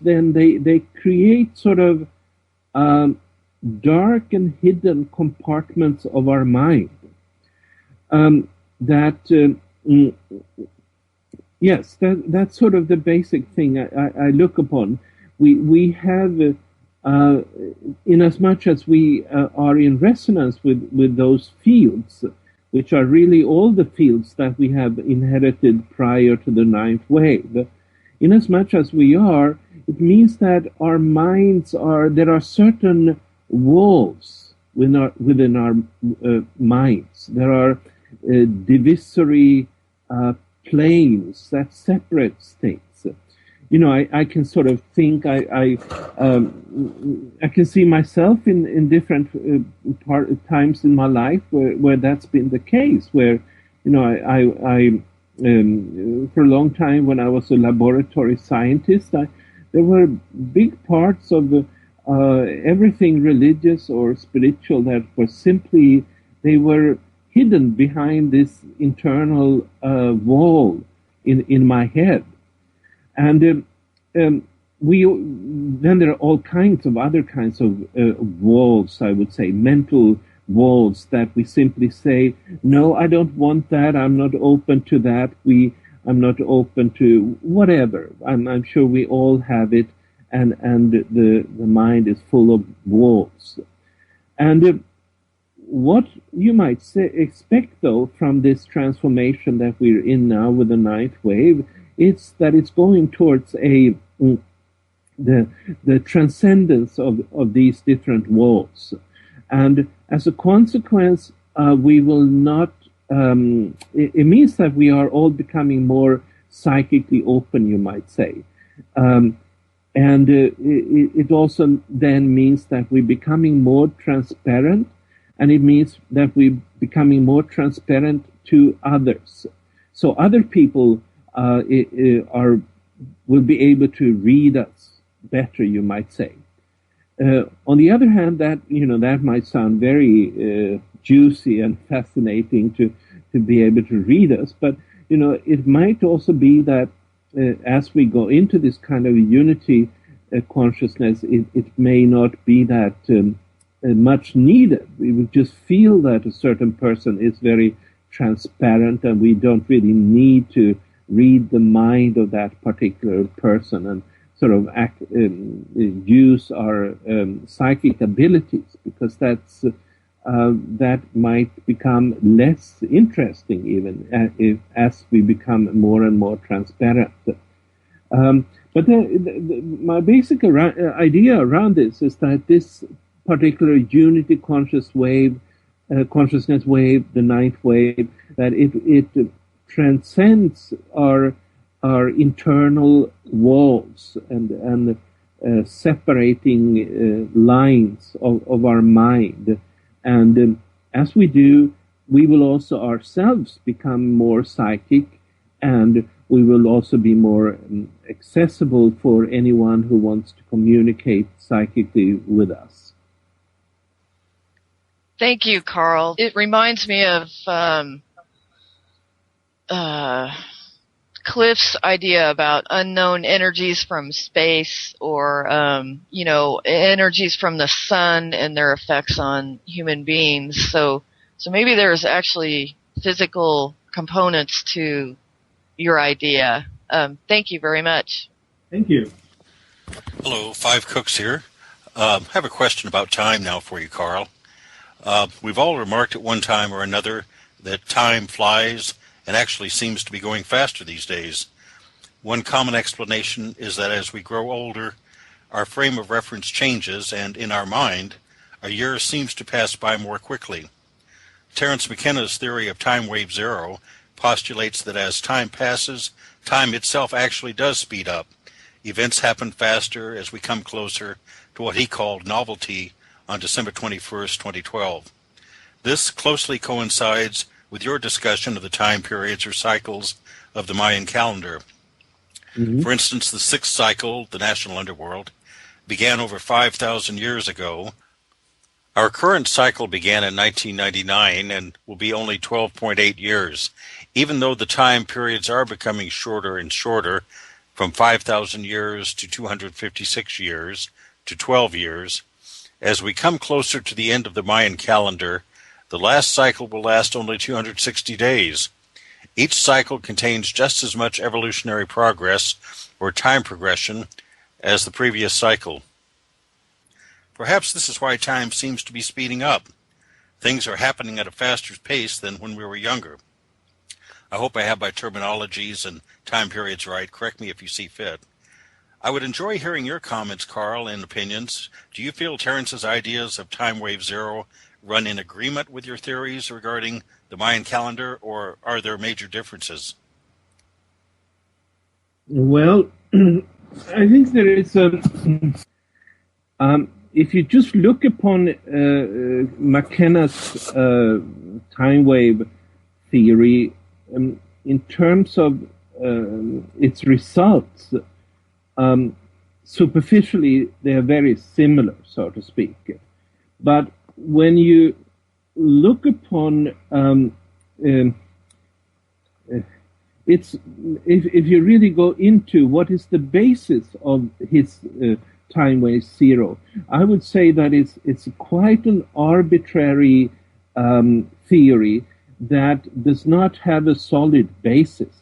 then they create sort of um, dark and hidden compartments of our mind that mm, yes, that's sort of the basic thing I look upon. We have, in as much as we are in resonance with those fields, which are really all the fields that we have inherited prior to the ninth wave. In as much as we are, it means that our minds are, there are certain walls within our minds. There are divisory planes that separates things. I can sort of think, I can see myself in different times in my life where that's been the case, where, for a long time when I was a laboratory scientist, there were big parts of everything religious or spiritual that were simply, they were hidden behind this internal wall in my head. And we then there are all kinds of other kinds of walls, I would say, mental walls that we simply say, no, I don't want that. I'm not open to that. I'm not open to whatever. I'm sure we all have it, and the mind is full of walls. And what you might expect, though, from this transformation that we're in now with the ninth wave, it's that it's going towards the transcendence of these different walls. And as a consequence, we will not, it means that we are all becoming more psychically open, you might say. And it also then means that we're becoming more transparent, and it means that we're becoming more transparent to others. So other people will be able to read us better, you might say. On the other hand, that might sound very juicy and fascinating to be able to read us, but it might also be that as we go into this kind of unity consciousness, it may not be that much needed. We would just feel that a certain person is very transparent, and we don't really need to read the mind of that particular person and sort of use our psychic abilities, because that might become less interesting even as we become more and more transparent. But my basic idea around this is that this particular unity consciousness wave, the ninth wave, that it transcends our internal walls and separating lines of our mind. And as we do, we will also ourselves become more psychic, and we will also be more accessible for anyone who wants to communicate psychically with us. Thank you, Carl. It reminds me of Cliff's idea about unknown energies from space, or energies from the sun and their effects on human beings. So maybe there's actually physical components to your idea. Thank you very much. Thank you. Hello, Five Cooks here. I have a question about time now for you, Carl. We've all remarked at one time or another that time flies and actually seems to be going faster these days. One common explanation is that as we grow older, our frame of reference changes, and in our mind, a year seems to pass by more quickly. Terence McKenna's theory of time wave zero postulates that as time passes, time itself actually does speed up. Events happen faster as we come closer to what he called novelty on December 21st, 2012. This closely coincides with your discussion of the time periods or cycles of the Mayan calendar. Mm-hmm. For instance, the sixth cycle, the national underworld, began over 5,000 years ago. Our current cycle began in 1999 and will be only 12.8 years. Even though the time periods are becoming shorter and shorter, from 5,000 years to 256 years to 12 years. As we come closer to the end of the Mayan calendar, the last cycle will last only 260 days. Each cycle contains just as much evolutionary progress or time progression as the previous cycle. Perhaps this is why time seems to be speeding up. Things are happening at a faster pace than when we were younger. I hope I have my terminologies and time periods right. Correct me if you see fit. I would enjoy hearing your comments, Carl, and opinions. Do you feel Terence's ideas of time wave zero run in agreement with your theories regarding the Mayan calendar, or are there major differences? Well, I think there is if you just look upon McKenna's time wave theory, in terms of its results, superficially they are very similar, so to speak. But when you look upon it's if you really go into what is the basis of his time wave zero, I would say that it's quite an arbitrary theory that does not have a solid basis.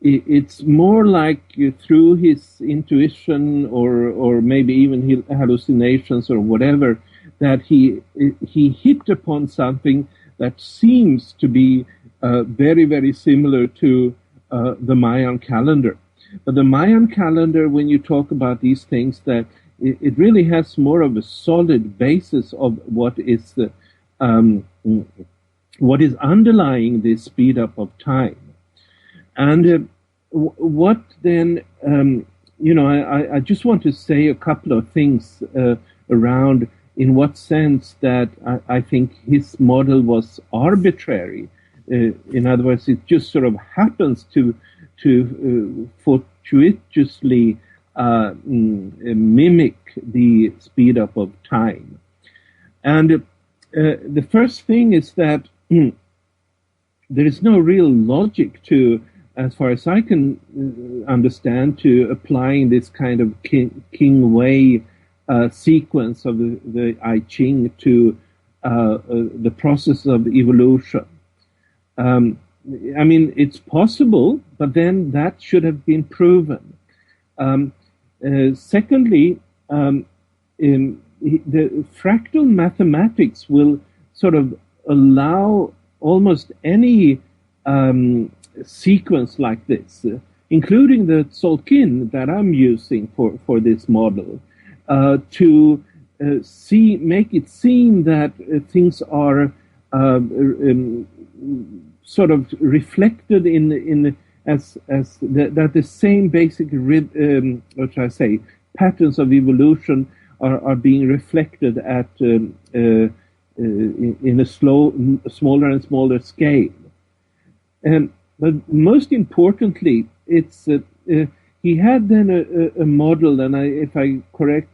It's more like through his intuition or maybe even hallucinations or whatever, that he hit upon something that seems to be very, very similar to the Mayan calendar. But the Mayan calendar, when you talk about these things, that it really has more of a solid basis of what is underlying this speed up of time. And what then, I just want to say a couple of things around in what sense that I think his model was arbitrary. In other words, it just sort of happens to fortuitously mimic the speed up of time. And the first thing is that there is no real logic to, as far as I can understand, to applying this kind of King Wei sequence of the I Ching to the process of evolution. I mean, it's possible, but then that should have been proven. Secondly, the fractal mathematics will sort of allow almost any sequence like this, including the Tzolk'in that I'm using for this model, to make it seem that things are sort of reflected that the same basic patterns of evolution are being reflected at in a smaller and smaller scale. But most importantly, it's he had then a model, and if I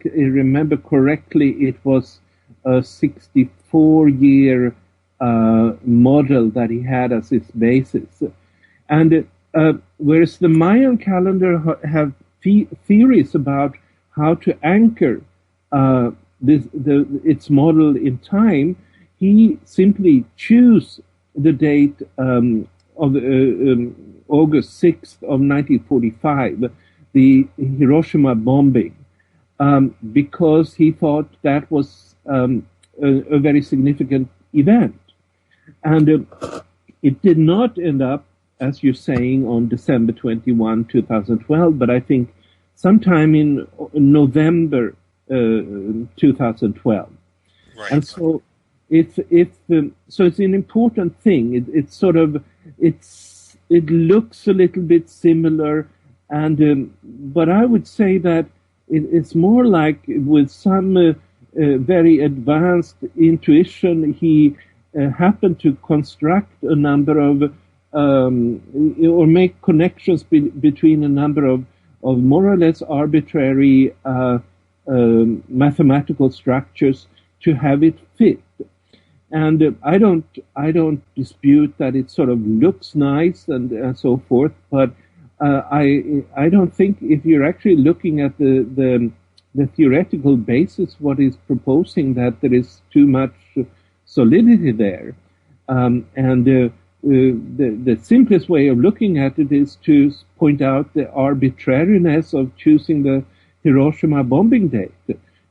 remember correctly, it was a 64-year model that he had as its basis. And whereas the Mayan calendar have theories about how to anchor its model in time, he simply chose the date of August 6th of 1945, the Hiroshima bombing, because he thought that was a very significant event. And it did not end up, as you're saying, on December 21, 2012, but I think sometime in November 2012. Right. And so it's an important thing. It looks a little bit similar, and but I would say that it's more like with some very advanced intuition, he happened to construct a number of or make connections between a number of more or less arbitrary mathematical structures to have it fit. And I don't dispute that it sort of looks nice and so forth, but I don't think if you're actually looking at the theoretical basis, what is proposing that there is too much solidity there. The simplest way of looking at it is to point out the arbitrariness of choosing the Hiroshima bombing date.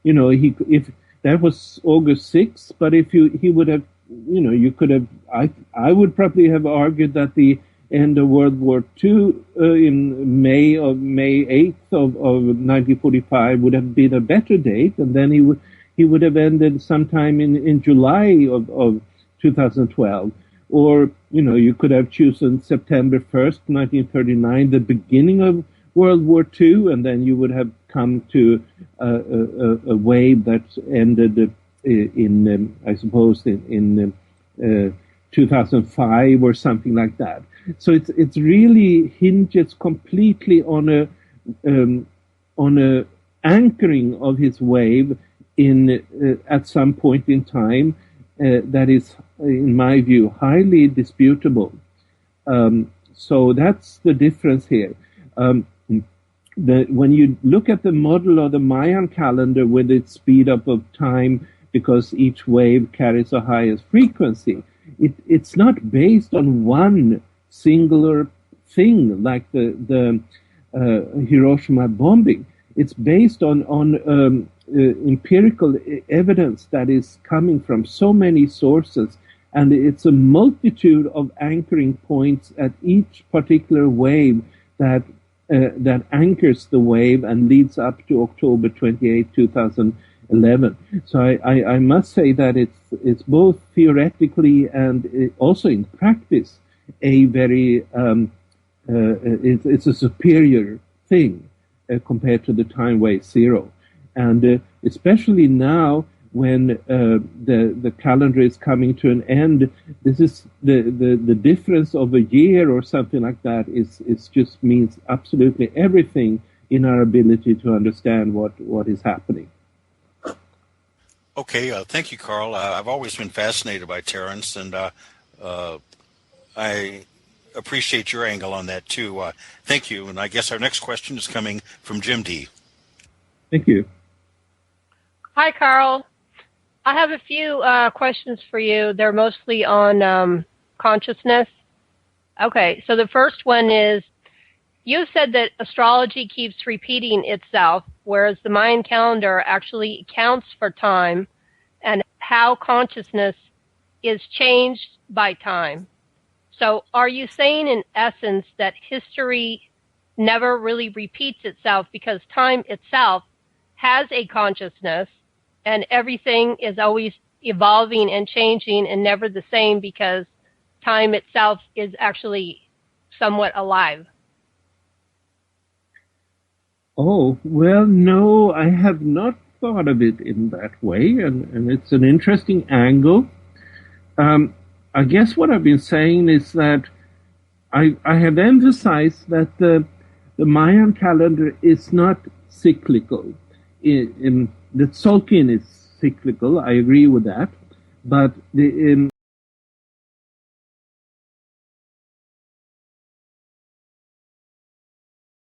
You know, if that was August 6th, but if he would have, you know, you could have, I would probably have argued that the end of World War II in May 8th of 1945 would have been a better date, and then he would have ended sometime in July of 2012. Or, you know, you could have chosen September 1st, 1939, the beginning of World War II, and then you would have come to a wave that ended in I suppose, in 2005 or something like that. So it's really hinges completely on a anchoring of his wave in at some point in time that is, in my view, highly disputable. So that's the difference here. When you look at the model of the Mayan calendar with its speed up of time, because each wave carries a highest frequency, it's not based on one singular thing like the Hiroshima bombing. It's based on empirical evidence that is coming from so many sources, and it's a multitude of anchoring points at each particular wave that anchors the wave and leads up to October 28, 2011. So I must say that it's both theoretically and also in practice a very it's a superior thing compared to the time wave zero, and especially now when the calendar is coming to an end. This is the difference of a year or something like that is just means absolutely everything in our ability to understand what is happening. Okay, thank you, Carl. I've always been fascinated by Terence, and I appreciate your angle on that too. Thank you. And I guess our next question is coming from Jim D. Thank you. Hi, Carl. I have a few questions for you. They're mostly on consciousness. Okay, so the first one is, you said that astrology keeps repeating itself, whereas the Mayan calendar actually accounts for time and how consciousness is changed by time. So are you saying in essence that history never really repeats itself because time itself has a consciousness and everything is always evolving and changing and never the same because time itself is actually somewhat alive? Oh, well, no, I have not thought of it in that way, and it's an interesting angle. I guess what I've been saying is that I have emphasized that the Mayan calendar is not cyclical. The Tzolk'in is cyclical, I agree with that, but